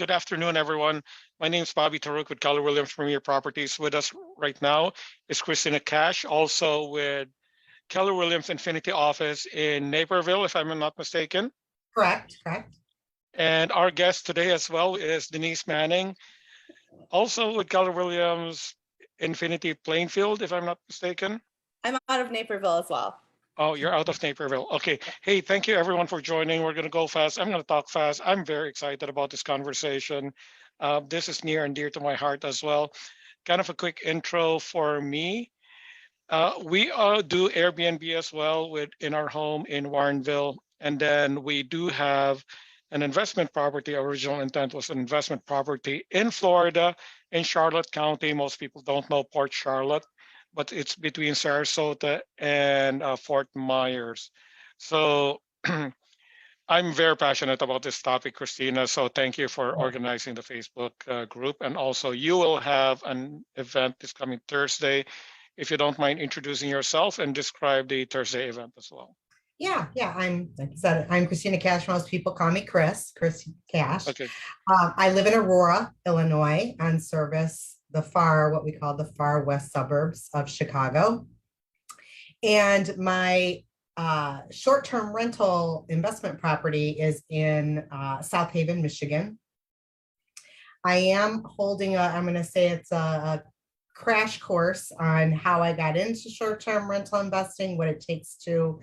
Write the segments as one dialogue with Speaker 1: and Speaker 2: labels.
Speaker 1: good afternoon, everyone. My name is Bobby Taruc with Keller Williams Premier Properties. With us right now is Christina Cash, also with Keller Williams Infinity office in Naperville, if I'm not mistaken.
Speaker 2: Correct.
Speaker 1: And our guest today as well is Denise Manning, also with Keller Williams Infinity Plainfield, if I'm not mistaken.
Speaker 3: I'm out of Naperville as well.
Speaker 1: Oh, you're out of Naperville. Okay. Hey, thank you everyone for joining. We're going to go fast. I'm going to talk fast. I'm very excited about this conversation. This is near and dear to my heart as well. Kind of a quick intro for me. We do Airbnb as well in our home in Warrenville. And then we do have an investment property. Original intent was an investment property in Florida, in Charlotte County. Most people don't know Port Charlotte, but it's between Sarasota and Fort Myers. So I'm very passionate about this topic, Christina. So thank you for organizing the Facebook group. And also you will have an event this coming Thursday. If you don't mind introducing yourself and describe the Thursday event as well.
Speaker 2: Yeah. Like I said, I'm Christina Cash. Most people call me Chris Cash.
Speaker 1: Okay.
Speaker 2: I live in Aurora, Illinois, and service what we call the far west suburbs of Chicago. And my short-term rental investment property is in South Haven, Michigan. I am holding I'm going to say it's a crash course on how I got into short-term rental investing, what it takes to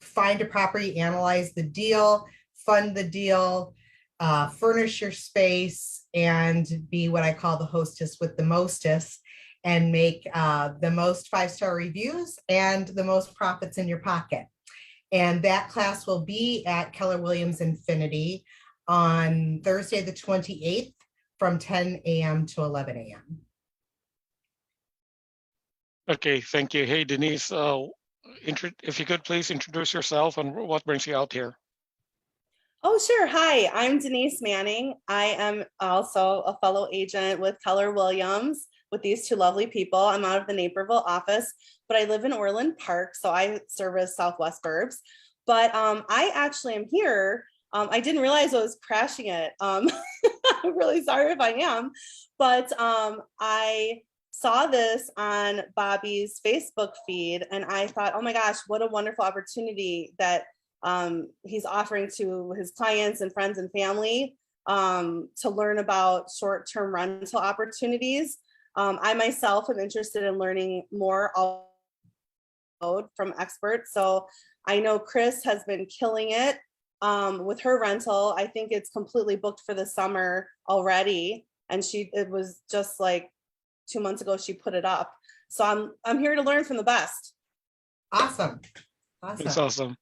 Speaker 2: find a property, analyze the deal, fund the deal, furnish your space, and be what I call the hostess with the mostest, and make the most 5-star reviews and the most profits in your pocket. And that class will be at Keller Williams Infinity on Thursday, the 28th from 10 a.m. to 11 a.m.
Speaker 1: Okay, thank you. Hey, Denise, if you could please introduce yourself and what brings you out here.
Speaker 3: Oh, sure. Hi, I'm Denise Manning. I am also a fellow agent with Keller Williams with these two lovely people. I'm out of the Naperville office, but I live in Orland Park, so I service Southwest Burbs. But I actually am here. I didn't realize I was crashing it. I'm really sorry if I am, but I saw this on Bobby's Facebook feed, and I thought, oh my gosh, what a wonderful opportunity that he's offering to his clients and friends and family to learn about short-term rental opportunities. I myself am interested in learning more from experts. So I know Chris has been killing it with her rental. I think it's completely booked for the summer already. And it was just like 2 months ago she put it up. So I'm here to learn from the best.
Speaker 2: Awesome.
Speaker 1: It's awesome.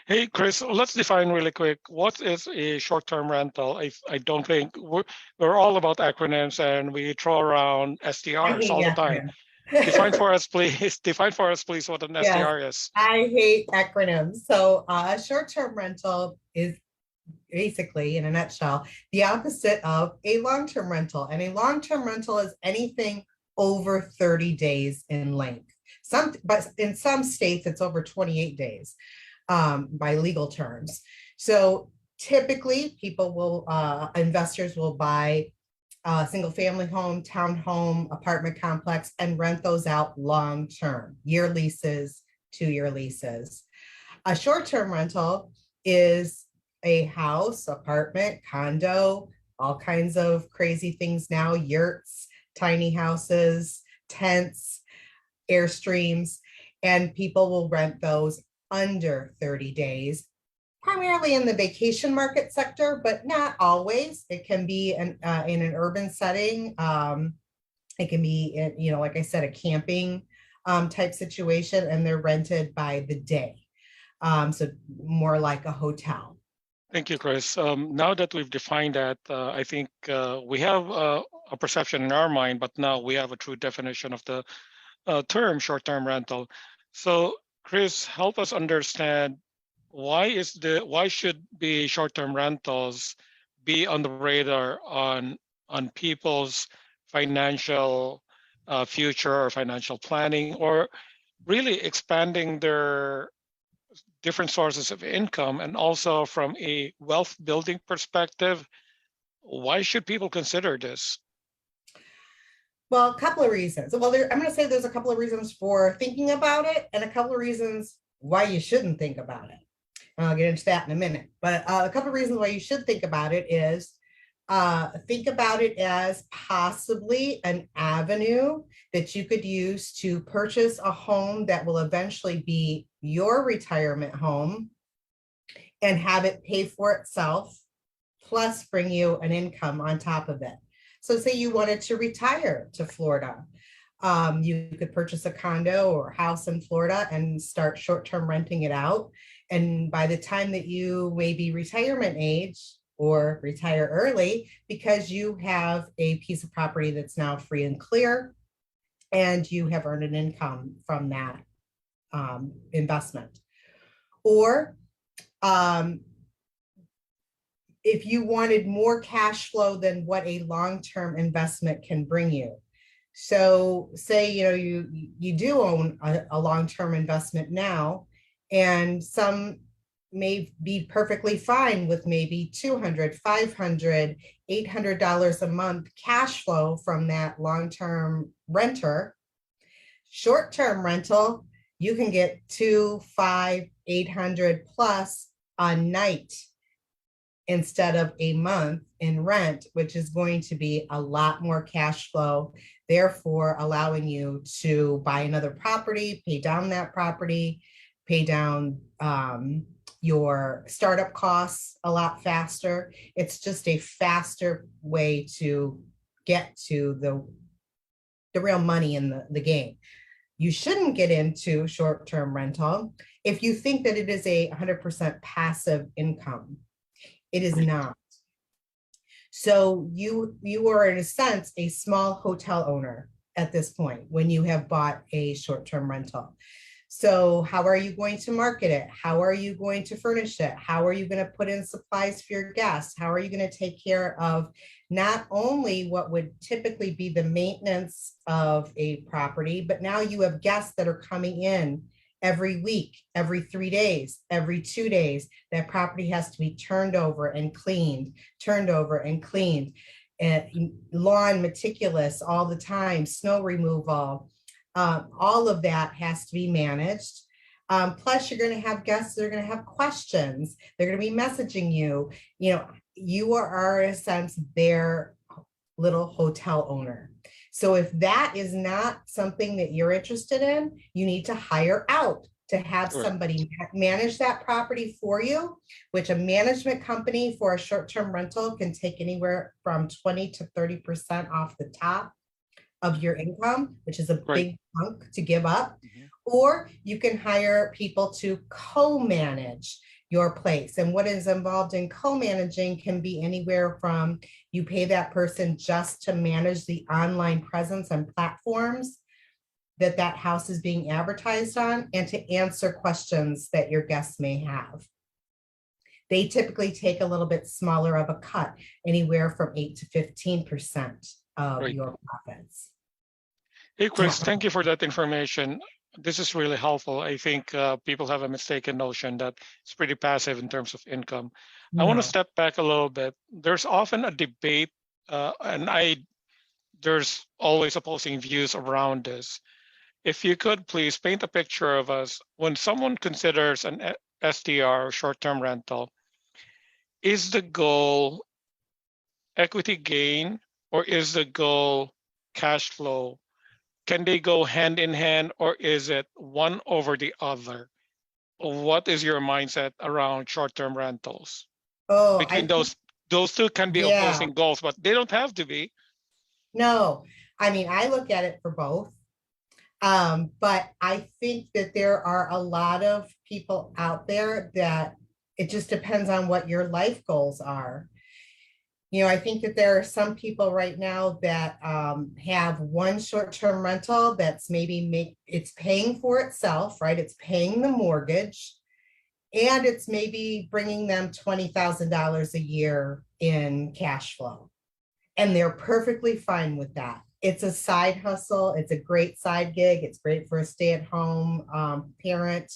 Speaker 1: Hey, Chris, let's define really quick. What is a short-term rental? I don't think we're all about acronyms and we throw around STRs all the time. Define for us, please. Define for us, please, what an STR is.
Speaker 2: I hate acronyms. So a short-term rental is basically, in a nutshell, the opposite of a long-term rental. And a long-term rental is anything over 30 days in length. But in some states, it's over 28 days. By legal terms. So typically investors will buy a single family home, townhome, apartment complex, and rent those out long-term, year leases, 2-year leases. A short-term rental is a house, apartment, condo, all kinds of crazy things now, yurts, tiny houses, tents, Airstreams, and people will rent those under 30 days, primarily in the vacation market sector, but not always. It can be in an urban setting. It can be, like I said, a camping type situation, and they're rented by the day. So more like a hotel.
Speaker 1: Thank you, Chris. Now that we've defined that, I think we have a perception in our mind, but now we have a true definition of the term short-term rental. So Chris, help us understand why should be short-term rentals be on the radar on people's financial future or financial planning, or really expanding their different sources of income, and also from a wealth building perspective, Why should people consider this?
Speaker 2: Well, a couple of reasons. Well, I'm going to say there's a couple of reasons for thinking about it and a couple of reasons why you shouldn't think about it. And I'll get into that in a minute. But a couple of reasons why you should think about it is think about it as possibly an avenue that you could use to purchase a home that will eventually be your retirement home and have it pay for itself, plus bring you an income on top of it. So say you wanted to retire to Florida. You could purchase a condo or house in Florida and start short-term renting it out. And by the time that you may be retirement age or retire early, because you have a piece of property that's now free and clear, and you have earned an income from that investment. Or if you wanted more cash flow than what a long-term investment can bring you. So say, you do own a long-term investment now, and some may be perfectly fine with maybe $200, $500, $800 a month cash flow from that long-term renter. Short-term rental, you can get $200, $500, $800 plus a night instead of a month in rent, which is going to be a lot more cash flow, therefore allowing you to buy another property, pay down that property, pay down your startup costs a lot faster. It's just a faster way to get to the real money in the game. You shouldn't get into short-term rental if you think that it is a 100% passive income. It is not. So you are, in a sense, a small hotel owner at this point when you have bought a short-term rental. So how are you going to market it? How are you going to furnish it? How are you going to put in supplies for your guests? How are you going to take care of not only what would typically be the maintenance of a property, but now you have guests that are coming in every week, every 3 days, every 2 days. That property has to be turned over and cleaned, and lawn meticulous all the time, snow removal. All of that has to be managed. Plus, you're going to have guests that are going to have questions. They're going to be messaging you. You are, in a sense, their little hotel owner. So if that is not something that you're interested in, you need to hire out to have somebody manage that property for you, which a management company for a short-term rental can take anywhere from 20 to 30% off the top of your income, which is a big chunk to give up. Or you can hire people to co-manage your place. And what is involved in co-managing can be anywhere from you pay that person just to manage the online presence and platforms that house is being advertised on, and to answer questions that your guests may have. They typically take a little bit smaller of a cut, anywhere from 8 to 15% of your profits.
Speaker 1: Hey, Chris, thank you for that information. This is really helpful. I think people have a mistaken notion that it's pretty passive in terms of income. I want to step back a little bit. There's often a debate, there's always opposing views around this. If you could please paint a picture of us when someone considers an STR, short-term rental, is the goal equity gain or is the goal cash flow? Can they go hand in hand, or is it one over the other? What is your mindset around short-term rentals? Between those two can be opposing goals, but they don't have to be.
Speaker 2: No, I mean, I look at it for both. But I think that there are a lot of people out there that it just depends on what your life goals are. I think that there are some people right now that have one short-term rental that's maybe it's paying for itself, right? It's paying the mortgage, and it's maybe bringing them $20,000 a year in cash flow. And they're perfectly fine with that. It's a side hustle. It's a great side gig. It's great for a stay-at-home parent.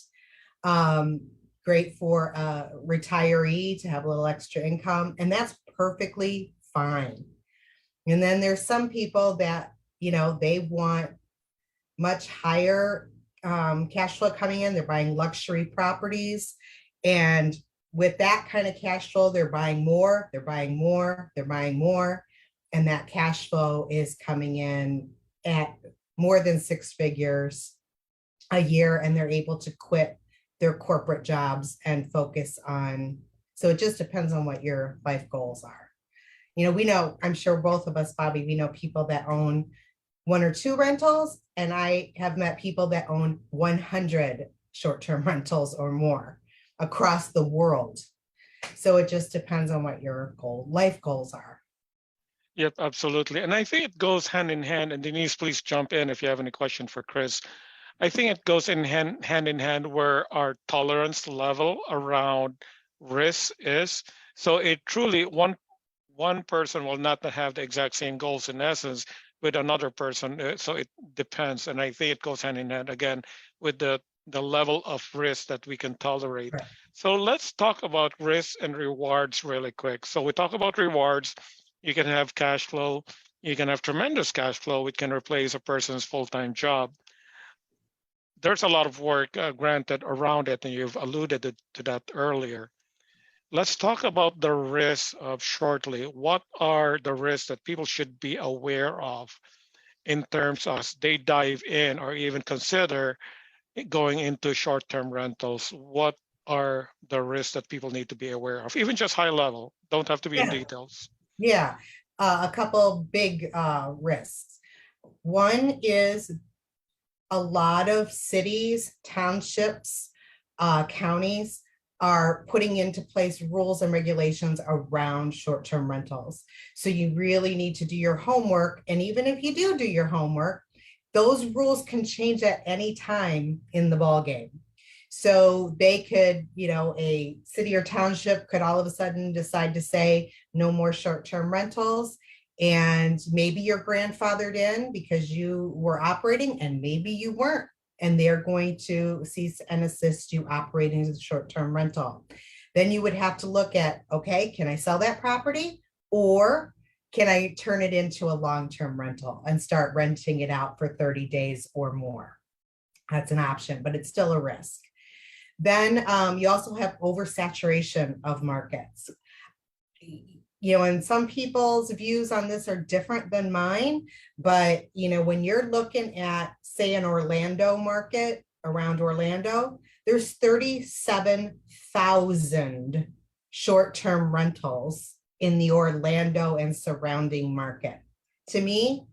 Speaker 2: Great for a retiree to have a little extra income. And that's perfectly fine. And then there's some people that, they want much higher cash flow coming in. They're buying luxury properties. And with that kind of cash flow, they're buying more, they're buying more, they're buying more. And that cash flow is coming in at more than 6 figures a year. And they're able to quit their corporate jobs and focus on, so it just depends on what your life goals are. We know, I'm sure both of us, Bobby, we know people that own 1 or 2 rentals, and I have met people that own 100 short-term rentals or more across the world. So it just depends on what your life goals are.
Speaker 1: Yep, absolutely. And I think it goes hand in hand. And Denise, please jump in if you have any question for Chris. I think it goes in hand in hand where our tolerance level around risk is. So it truly, one person will not have the exact same goals in essence with another person. So it depends. And I think it goes hand in hand again with the level of risk that we can tolerate.
Speaker 2: Right.
Speaker 1: So let's talk about risks and rewards really quick. So we talk about rewards. You can have cash flow. You can have tremendous cash flow. It can replace a person's full-time job. There's a lot of work granted around it, and you've alluded to that earlier. Let's talk about the risks shortly. What are the risks that people should be aware of in terms of they dive in or even consider going into short-term rentals? What are the risks that people need to be aware of? Even just high level, don't have to be in details.
Speaker 2: Yeah, a couple big risks. One is a lot of cities, townships, counties are putting into place rules and regulations around short-term rentals. So you really need to do your homework. And even if you do your homework, those rules can change at any time in the ballgame. So they could, a city or township could all of a sudden decide to say no more short-term rentals. And maybe you're grandfathered in because you were operating, and maybe you weren't. And they're going to cease and assist you operating as a short-term rental. Then you would have to look at, okay, can I sell that property? Or can I turn it into a long-term rental and start renting it out for 30 days or more? That's an option, but it's still a risk. Then you also have oversaturation of markets. And some people's views on this are different than mine, but when you're looking at, say, an Orlando market, around Orlando, there's 37,000 short-term rentals in the Orlando and surrounding market. To me,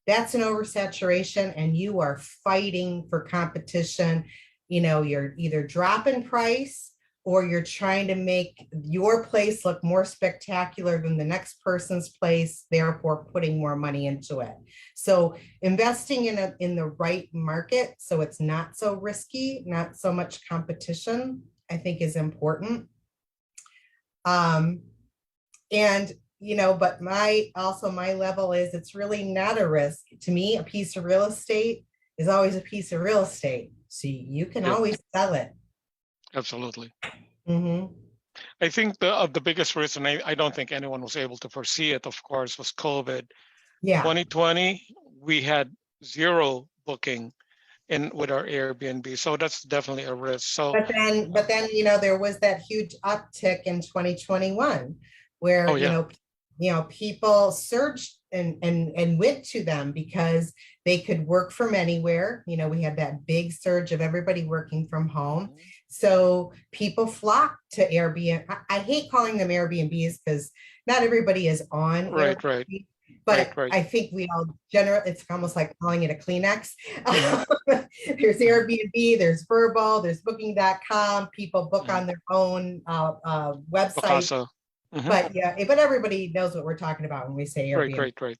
Speaker 2: that's an oversaturation, and you are fighting for competition. You're either dropping price or you're trying to make your place look more spectacular than the next person's place, therefore putting more money into it. So investing in the right market, so it's not so risky, not so much competition, I think is important. But my level is, it's really not a risk. To me, a piece of real estate is always a piece of real estate. So you can always sell it.
Speaker 1: Absolutely.
Speaker 2: Mm-hmm.
Speaker 1: I think the biggest risk, and I don't think anyone was able to foresee it, of course, was COVID.
Speaker 2: Yeah.
Speaker 1: 2020, we had 0 booking with our Airbnb. So that's definitely a risk. So
Speaker 2: but then there was that huge uptick in 2021 where people surged and went to them because they could work from anywhere. We had that big surge of everybody working from home. So people flocked to Airbnb. I hate calling them Airbnbs because not everybody is on Airbnb.
Speaker 1: Right.
Speaker 2: But I think we all it's almost like calling it a Kleenex. There's Airbnb, there's Vrbo, there's booking.com. People book on their own website. But everybody knows what we're talking about when we say Airbnb.
Speaker 1: Right.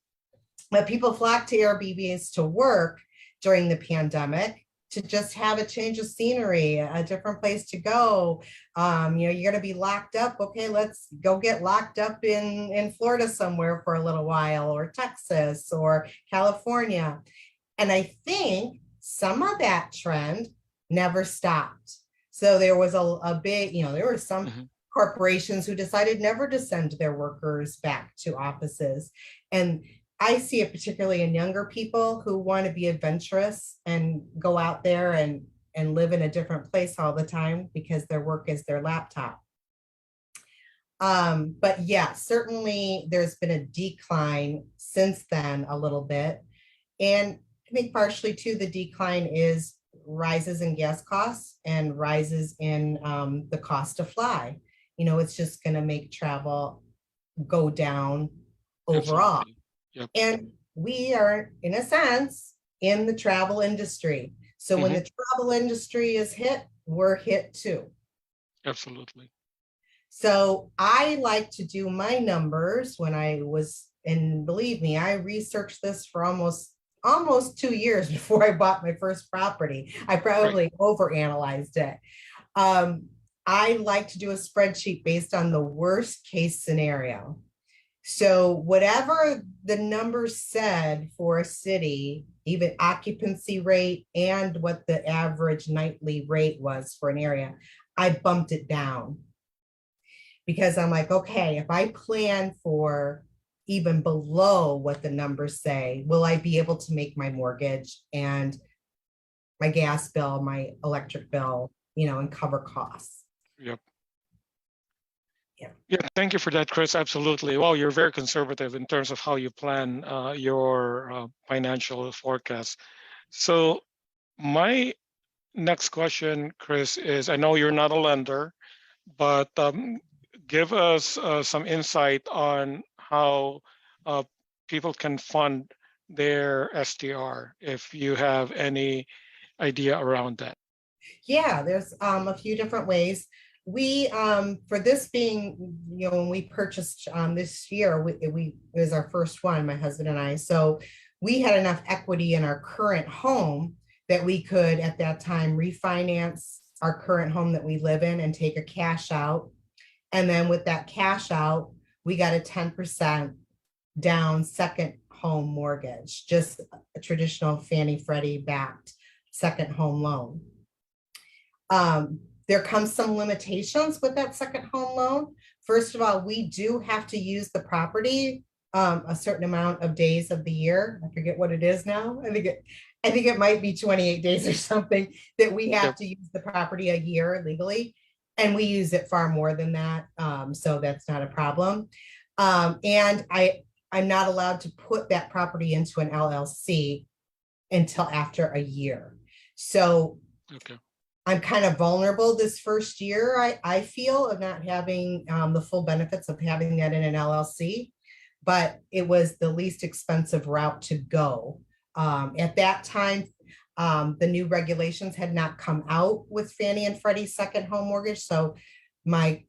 Speaker 2: But people flock to Airbnbs to work during the pandemic, to just have a change of scenery, a different place to go. You're going to be locked up. Okay, let's go get locked up in Florida somewhere for a little while, or Texas or California. And I think some of that trend never stopped. So there was a big, there were some corporations who decided never to send their workers back to offices. And I see it particularly in younger people who want to be adventurous and go out there and live in a different place all the time because their work is their laptop. But yeah, certainly there's been a decline since then a little bit. And I think partially too, the decline is rises in gas costs and rises in the cost to fly. You know, it's just going to make travel go down overall.
Speaker 1: Absolutely. Yep.
Speaker 2: And we are, in a sense, in the travel industry. So when the travel industry is hit, we're hit too.
Speaker 1: Absolutely.
Speaker 2: So I like to do my numbers when I was, and believe me, I researched this for almost 2 years before I bought my first property. I probably overanalyzed it. I like to do a spreadsheet based on the worst case scenario. So whatever the numbers said for a city, even occupancy rate and what the average nightly rate was for an area, I bumped it down. Because I'm like, okay, if I plan for even below what the numbers say, will I be able to make my mortgage and my gas bill, my electric bill, you know, and cover costs?
Speaker 1: Yep.
Speaker 2: Yeah.
Speaker 1: Yeah, thank you for that, Chris. Absolutely. Well, you're very conservative in terms of how you plan your financial forecast. So my next question, Chris, is I know you're not a lender, but give us some insight on how people can fund their STR, if you have any idea around that.
Speaker 2: Yeah, there's a few different ways. We, for this being, you know, when we purchased this year, it was our first one, my husband and I. So we had enough equity in our current home that we could at that time refinance our current home that we live in and take a cash out. And then with that cash out, we got a 10% down second home mortgage, just a traditional Fannie Freddie backed second home loan. There comes some limitations with that second home loan. First of all, we do have to use the property a certain amount of days of the year. I forget what it is now. I think it might be 28 days or something that we have to use the property a year legally. And we use it far more than that. So that's not a problem. And I'm not allowed to put that property into an LLC until after a year. So I'm kind of vulnerable this first year, I feel, of not having the full benefits of having that in an LLC, but it was the least expensive route to go. At that time, the new regulations had not come out with Fannie and Freddie's second home mortgage. So my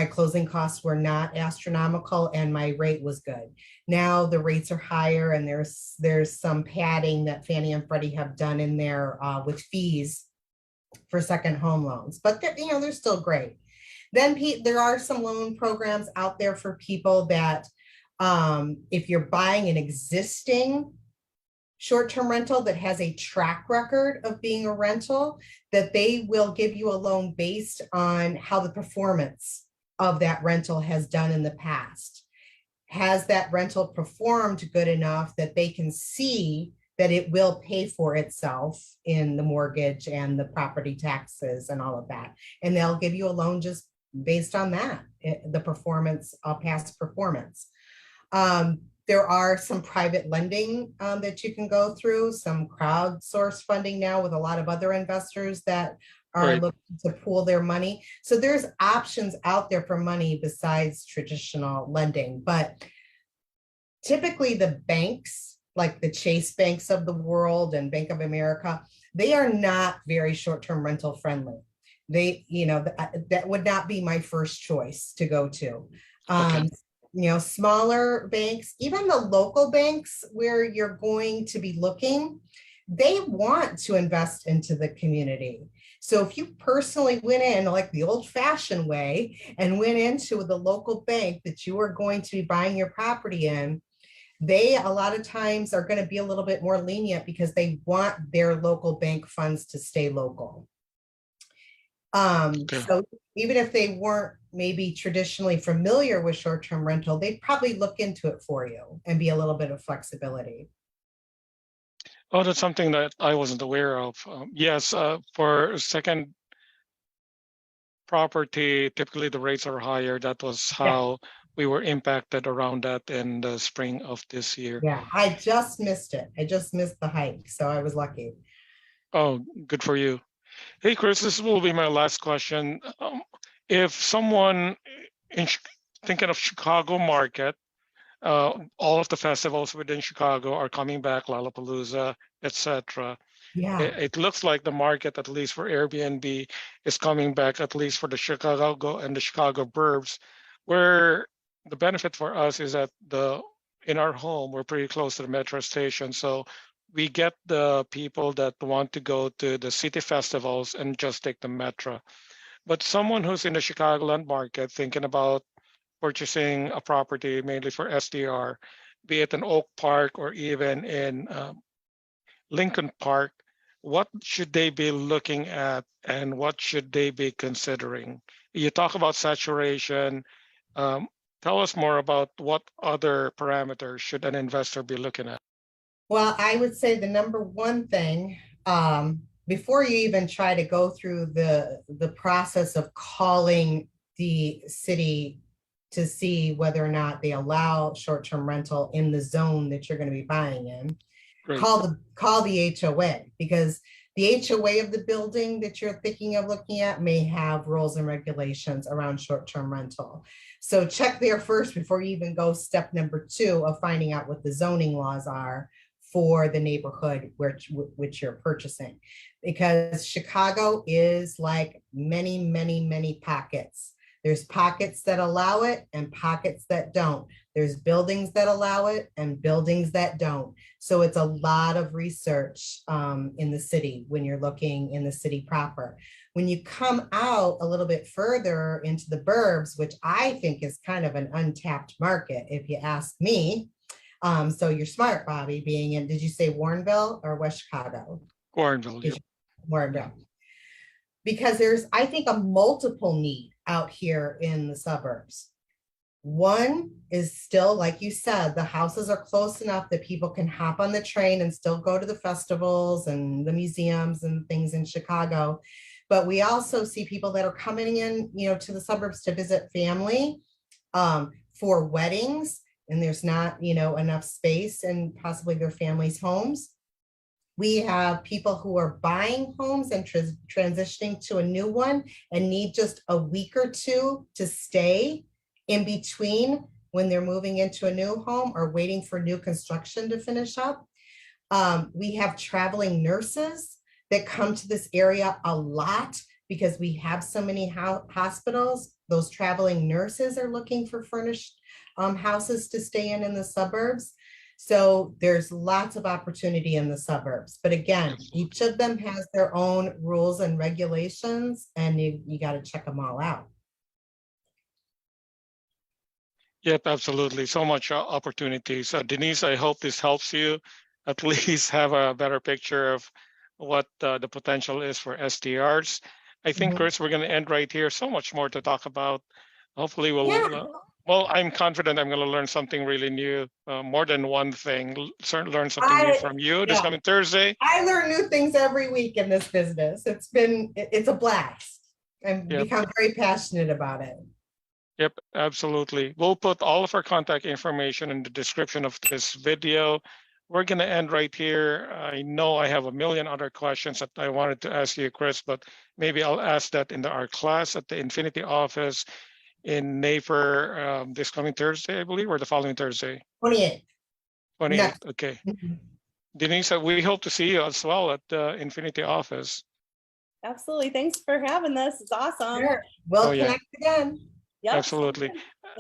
Speaker 2: closing costs were not astronomical and my rate was good. Now the rates are higher and there's some padding that Fannie and Freddie have done in there with fees for second home loans, but they're still great. Then there are some loan programs out there for people that if you're buying an existing short-term rental that has a track record of being a rental, that they will give you a loan based on how the performance of that rental has done in the past. Has that rental performed good enough that they can see that it will pay for itself in the mortgage and the property taxes and all of that? And they'll give you a loan just based on that, the performance, past performance. There are some private lending that you can go through, some crowdsource funding now with a lot of other investors that are looking to pool their money. So there's options out there for money besides traditional lending. But typically the banks, like the Chase banks of the world and Bank of America, they are not very short-term rental friendly. They, that would not be my first choice to go to. Smaller banks, even the local banks where you're going to be looking, they want to invest into the community. So if you personally went in like the old-fashioned way and went into the local bank that you are going to be buying your property in, they a lot of times are going to be a little bit more lenient because they want their local bank funds to stay local.
Speaker 1: Okay.
Speaker 2: So even if they weren't maybe traditionally familiar with short-term rental, they'd probably look into it for you and be a little bit of flexibility.
Speaker 1: Oh, that's something that I wasn't aware of. Yes, for second property, typically the rates are higher. That was
Speaker 2: Yeah.
Speaker 1: how we were impacted around that in the spring of this year.
Speaker 2: Yeah, I just missed it. I just missed the hike, so I was lucky.
Speaker 1: Oh, good for you. Hey, Chris, this will be my last question. If someone in thinking of Chicago market, all of the festivals within Chicago are coming back, Lollapalooza, etc.
Speaker 2: Yeah.
Speaker 1: It looks like the market, at least for Airbnb, is coming back, at least for the Chicago and the Chicago burbs, where the benefit for us is that in our home, we're pretty close to the metro station. So we get the people that want to go to the city festivals and just take the metro. But someone who's in the Chicagoland market thinking about purchasing a property mainly for SDR, be it in Oak Park or even in Lincoln Park, what should they be looking at and what should they be considering? You talk about saturation. Tell us more about what other parameters should an investor be looking at?
Speaker 2: Well, I would say the number one thing, before you even try to go through the process of calling the city to see whether or not they allow short-term rental in the zone that you're going to be buying in,
Speaker 1: Great.
Speaker 2: call the HOA, because the HOA of the building that you're thinking of looking at may have rules and regulations around short-term rental. So check there first before you even go step number 2 of finding out what the zoning laws are for the neighborhood which you're purchasing. Because Chicago is like many, many, many pockets. There's pockets that allow it and pockets that don't. There's buildings that allow it and buildings that don't. So it's a lot of research in the city when you're looking in the city proper. When you come out a little bit further into the burbs, which I think is kind of an untapped market, if you ask me. So you're smart, Bobby, being in, did you say Warrenville or West Chicago?
Speaker 1: Warrenville. Yep.
Speaker 2: Warrenville. Because there's, I think, a multiple need out here in the suburbs. One is still, like you said, the houses are close enough that people can hop on the train and still go to the festivals and the museums and things in Chicago. But we also see people that are coming in, to the suburbs to visit family for weddings, and there's not, enough space in possibly their family's homes. We have people who are buying homes and transitioning to a new one and need just a week or two to stay in between when they're moving into a new home or waiting for new construction to finish up. We have traveling nurses that come to this area a lot because we have so many hospitals. Those traveling nurses are looking for furnished houses to stay in the suburbs. So there's lots of opportunity in the suburbs. But again, each of them has their own rules and regulations, and you got to check them all out.
Speaker 1: Yep, absolutely. So much opportunities. Denise, I hope this helps you at least have a better picture of what the potential is for SDRs. I think, Chris, we're going to end right here. So much more to talk about. Hopefully we'll, well, I'm confident I'm going to learn something really new, more than one thing, learn something new from you this coming Thursday.
Speaker 2: I learn new things every week in this business. It's a blast. I've become very passionate about it.
Speaker 1: Yep, absolutely. We'll put all of our contact information in the description of this video. We're going to end right here. I know I have a million other questions that I wanted to ask you, Chris, but maybe I'll ask that in our class at the Infinity office in Naperville this coming Thursday, I believe, or the following Thursday?
Speaker 2: 28th.
Speaker 1: 28th, okay. Denise, we hope to see you as well at the Infinity office.
Speaker 3: Absolutely. Thanks for having this. It's awesome.
Speaker 2: Sure. We'll connect again.
Speaker 1: Yep. Absolutely.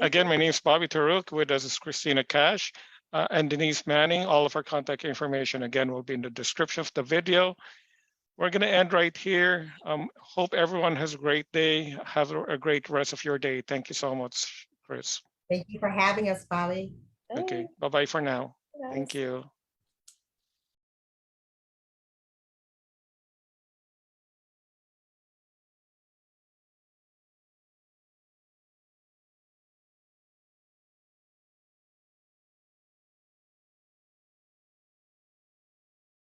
Speaker 1: Again, my name is Bobby Taruc. With us is Christina Cash and Denise Manning. All of our contact information, again, will be in the description of the video. We're going to end right here. Hope everyone has a great day. Have a great rest of your day. Thank you so much, Chris.
Speaker 2: Thank you for having us, Bobby.
Speaker 1: Okay. Bye-bye for now. Thank you.